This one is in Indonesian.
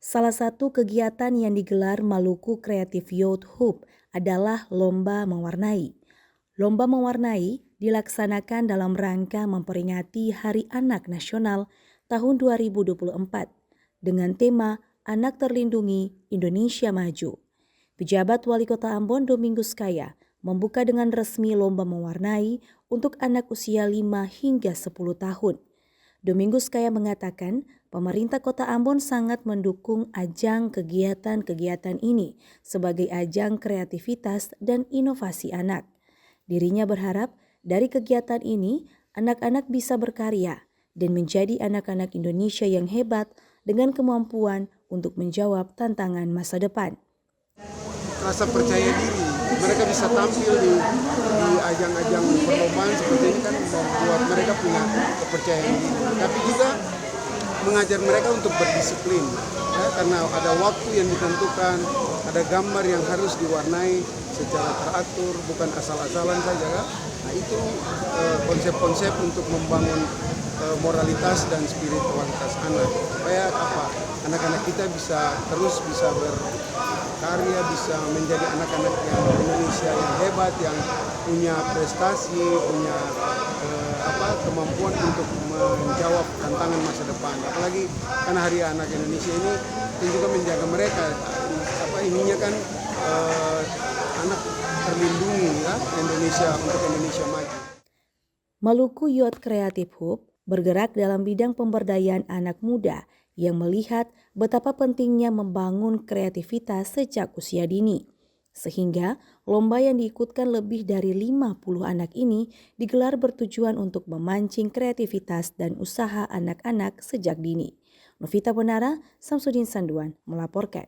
Salah satu kegiatan yang digelar Maluku Creative Youth Hub adalah Lomba Mewarnai. Lomba Mewarnai dilaksanakan dalam rangka memperingati Hari Anak Nasional tahun 2024 dengan tema Anak Terlindungi Indonesia Maju. Pejabat Wali Kota Ambon Domingus Kaya membuka dengan resmi Lomba Mewarnai untuk anak usia 5 hingga 10 tahun. Domingus Kaya mengatakan, pemerintah Kota Ambon sangat mendukung ajang kegiatan-kegiatan ini sebagai ajang kreativitas dan inovasi anak. Dirinya berharap dari kegiatan ini, anak-anak bisa berkarya dan menjadi anak-anak Indonesia yang hebat dengan kemampuan untuk menjawab tantangan masa depan. Rasa percaya diri, mereka bisa tampil di ajang-ajang perlombaan seperti ini kan membuat mereka punya kepercayaan diri. Tapi juga mengajar mereka untuk berdisiplin, ya, karena ada waktu yang ditentukan, ada gambar yang harus diwarnai secara teratur, bukan asal-asalan saja. Kan? Nah itu konsep-konsep untuk membangun moralitas dan spiritualitas anak. Supaya anak-anak kita bisa berkarya, bisa menjadi anak-anak yang Indonesia yang hebat, yang punya prestasi, punya kemampuan untuk menjawab tantangan masa depan. Apalagi karena Hari Anak Indonesia ini juga menjaga mereka. Ininya kan anak terlindungi, ya, Indonesia untuk Indonesia maju. Maluku Youth Creative Hub bergerak dalam bidang pemberdayaan anak muda yang melihat betapa pentingnya membangun kreativitas sejak usia dini. Sehingga lomba yang diikutkan lebih dari 50 anak ini digelar bertujuan untuk memancing kreativitas dan usaha anak-anak sejak dini. Novita Bonara, Samsudin Sanduan melaporkan.